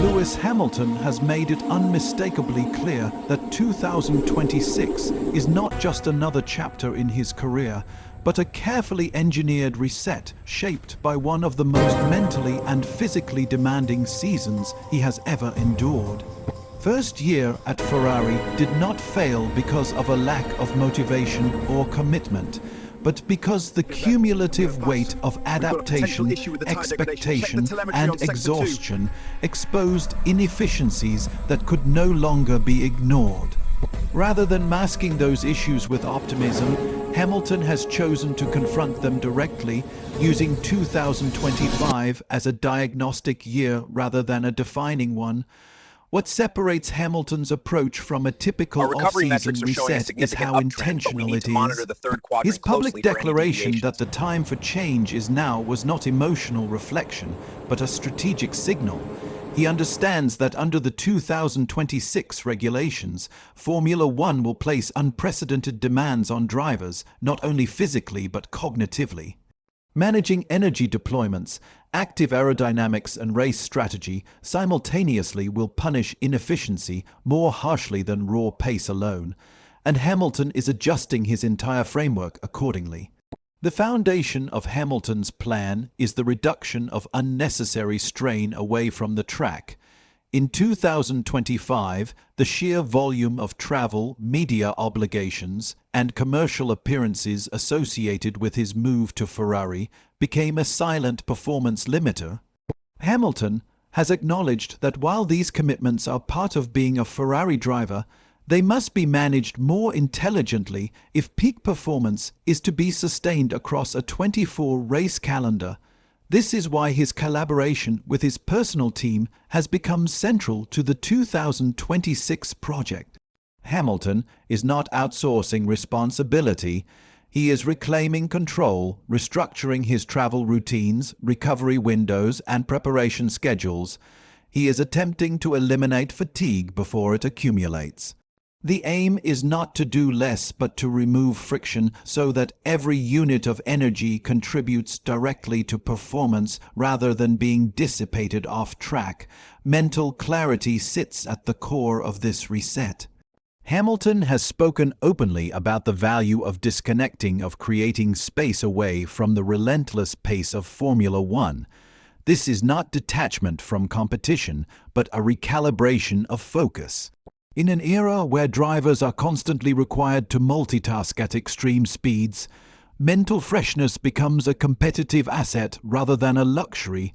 Lewis Hamilton has made it unmistakably clear that 2026 is not just another chapter in his career, but a carefully engineered reset shaped by one of the most mentally and physically demanding seasons he has ever endured. First year at Ferrari did not fail because of a lack of motivation or commitment, but because the cumulative weight of adaptation, expectation, and exhaustion exposed inefficiencies that could no longer be ignored. Rather than masking those issues with optimism, Hamilton has chosen to confront them directly, using 2025 as a diagnostic year rather than a defining one. What separates Hamilton's approach from a typical off-season reset is how intentional it is. His public declaration that the time for change is now was not emotional reflection, but a strategic signal. He understands that under the 2026 regulations, Formula One will place unprecedented demands on drivers, not only physically but cognitively. Managing energy deployments, active aerodynamics and race strategy simultaneously will punish inefficiency more harshly than raw pace alone, and Hamilton is adjusting his entire framework accordingly. The foundation of Hamilton's plan is the reduction of unnecessary strain away from the track. In 2025, the sheer volume of travel, media obligations, and commercial appearances associated with his move to Ferrari became a silent performance limiter. Hamilton has acknowledged that while these commitments are part of being a Ferrari driver, they must be managed more intelligently if peak performance is to be sustained across a 24-race calendar. This is why his collaboration with his personal team has become central to the 2026 project. Hamilton is not outsourcing responsibility. He is reclaiming control, restructuring his travel routines, recovery windows, and preparation schedules. He is attempting to eliminate fatigue before it accumulates. The aim is not to do less but to remove friction so that every unit of energy contributes directly to performance rather than being dissipated off track. Mental clarity sits at the core of this reset. Hamilton has spoken openly about the value of disconnecting, of creating space away from the relentless pace of Formula One. This is not detachment from competition, but a recalibration of focus. In an era where drivers are constantly required to multitask at extreme speeds, mental freshness becomes a competitive asset rather than a luxury.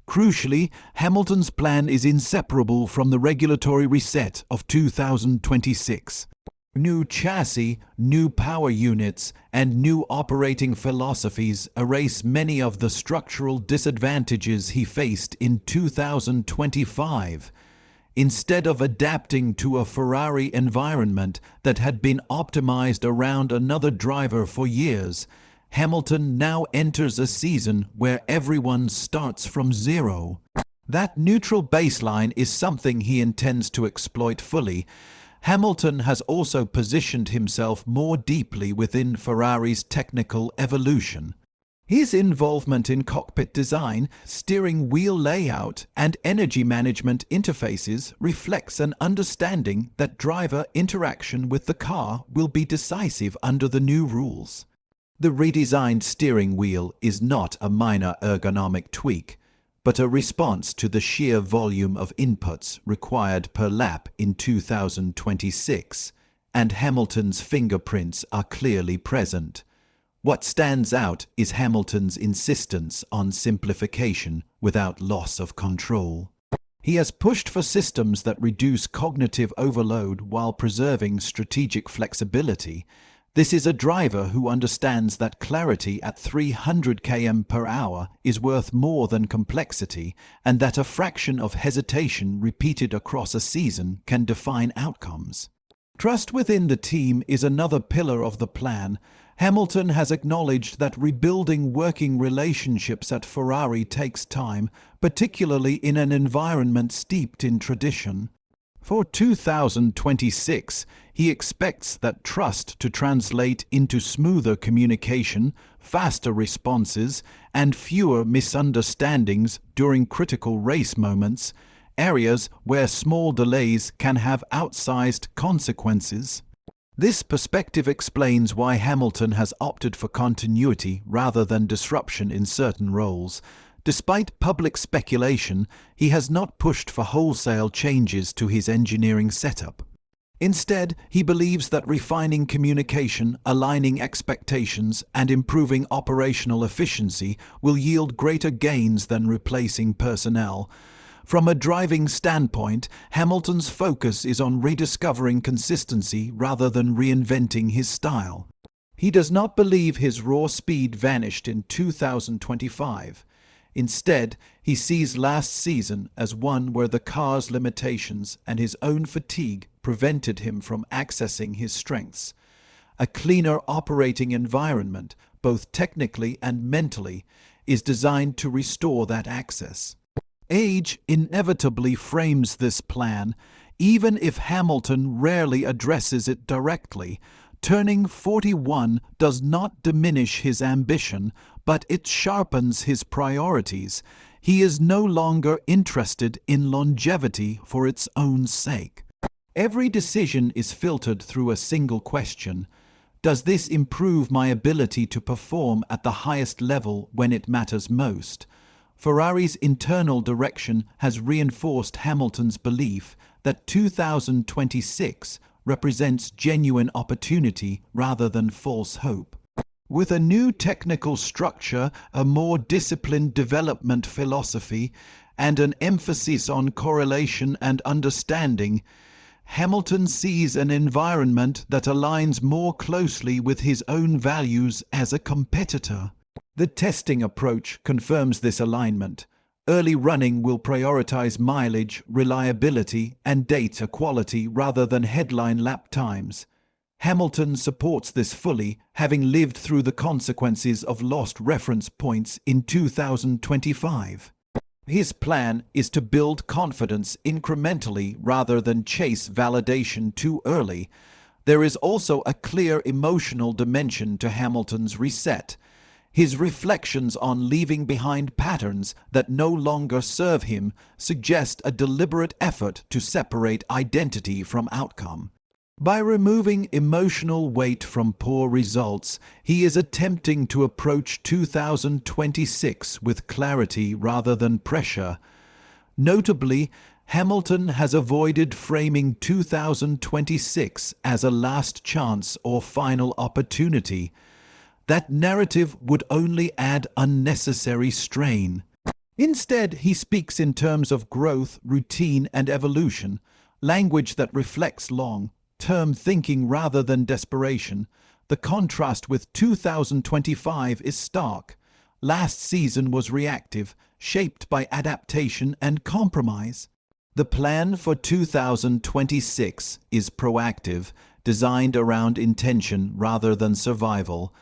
Crucially, Hamilton's plan is inseparable from the regulatory reset of 2026. New chassis, new power units, and new operating philosophies erase many of the structural disadvantages he faced in 2025. Instead of adapting to a Ferrari environment that had been optimized around another driver for years, Hamilton now enters a season where everyone starts from zero. That neutral baseline is something he intends to exploit fully. Hamilton has also positioned himself more deeply within Ferrari's technical evolution. His involvement in cockpit design, steering wheel layout, and energy management interfaces reflects an understanding that driver interaction with the car will be decisive under the new rules. The redesigned steering wheel is not a minor ergonomic tweak, but a response to the sheer volume of inputs required per lap in 2026, and Hamilton's fingerprints are clearly present. What stands out is Hamilton's insistence on simplification without loss of control. He has pushed for systems that reduce cognitive overload while preserving strategic flexibility. This is a driver who understands that clarity at 300 km per hour is worth more than complexity, and that a fraction of hesitation repeated across a season can define outcomes. Trust within the team is another pillar of the plan. Hamilton has acknowledged that rebuilding working relationships at Ferrari takes time, particularly in an environment steeped in tradition. For 2026, he expects that trust to translate into smoother communication, faster responses, and fewer misunderstandings during critical race moments. areas where small delays can have outsized consequences. This perspective explains why Hamilton has opted for continuity rather than disruption in certain roles. Despite public speculation, he has not pushed for wholesale changes to his engineering setup. Instead, he believes that refining communication, aligning expectations, and improving operational efficiency will yield greater gains than replacing personnel. From a driving standpoint, Hamilton's focus is on rediscovering consistency rather than reinventing his style. He does not believe his raw speed vanished in 2025. Instead, he sees last season as one where the car's limitations and his own fatigue prevented him from accessing his strengths. A cleaner operating environment, both technically and mentally, is designed to restore that access. Age inevitably frames this plan, even if Hamilton rarely addresses it directly. Turning 41 does not diminish his ambition, but it sharpens his priorities. He is no longer interested in longevity for its own sake. Every decision is filtered through a single question. Does this improve my ability to perform at the highest level when it matters most? Ferrari's internal direction has reinforced Hamilton's belief that 2026 represents genuine opportunity rather than false hope. With a new technical structure, a more disciplined development philosophy, and an emphasis on correlation and understanding, Hamilton sees an environment that aligns more closely with his own values as a competitor. The testing approach confirms this alignment. Early running will prioritize mileage, reliability, and data quality rather than headline lap times. Hamilton supports this fully, having lived through the consequences of lost reference points in 2025. His plan is to build confidence incrementally rather than chase validation too early. There is also a clear emotional dimension to Hamilton's reset. His reflections on leaving behind patterns that no longer serve him suggest a deliberate effort to separate identity from outcome. By removing emotional weight from poor results, he is attempting to approach 2026 with clarity rather than pressure. Notably, Hamilton has avoided framing 2026 as a last chance or final opportunity. That narrative would only add unnecessary strain. Instead, he speaks in terms of growth, routine, and evolution, language that reflects long-term thinking rather than desperation. The contrast with 2025 is stark. Last season was reactive, shaped by adaptation and compromise. The plan for 2026 is proactive, designed around intention rather than survival.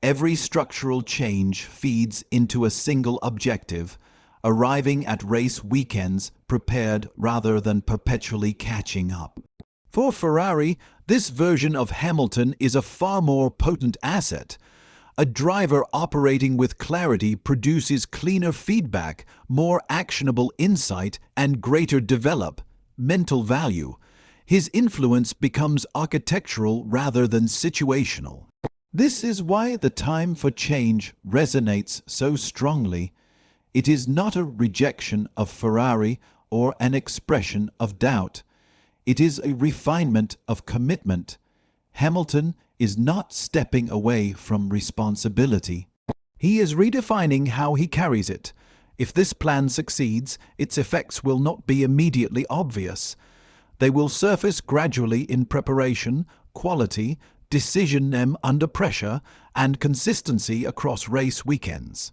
Every structural change feeds into a single objective, arriving at race weekends prepared rather than perpetually catching up. For Ferrari, this version of Hamilton is a far more potent asset. A driver operating with clarity produces cleaner feedback, more actionable insight, and greater developmental value. His influence becomes architectural rather than situational. This is why the time for change resonates so strongly. It is not a rejection of Ferrari or an expression of doubt. It is a refinement of commitment. Hamilton is not stepping away from responsibility. He is redefining how he carries it. If this plan succeeds, its effects will not be immediately obvious. They will surface gradually in preparation, quality, decision under pressure, and consistency across race weekends.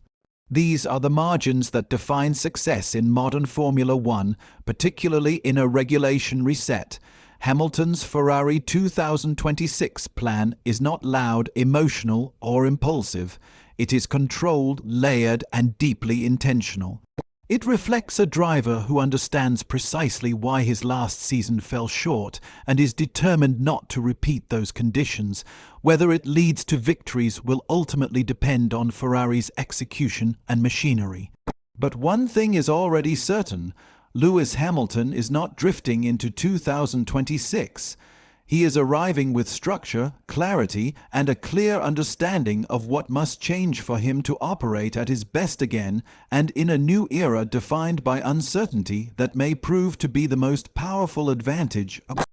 These are the margins that define success in modern Formula One, particularly in a regulation reset. Hamilton's Ferrari 2026 plan is not loud, emotional, or impulsive. It is controlled, layered, and deeply intentional. It reflects a driver who understands precisely why his last season fell short and is determined not to repeat those conditions. Whether it leads to victories will ultimately depend on Ferrari's execution and machinery. But one thing is already certain: Lewis Hamilton is not drifting into 2026. He is arriving with structure, clarity, and a clear understanding of what must change for him to operate at his best again, and in a new era defined by uncertainty that may prove to be the most powerful advantage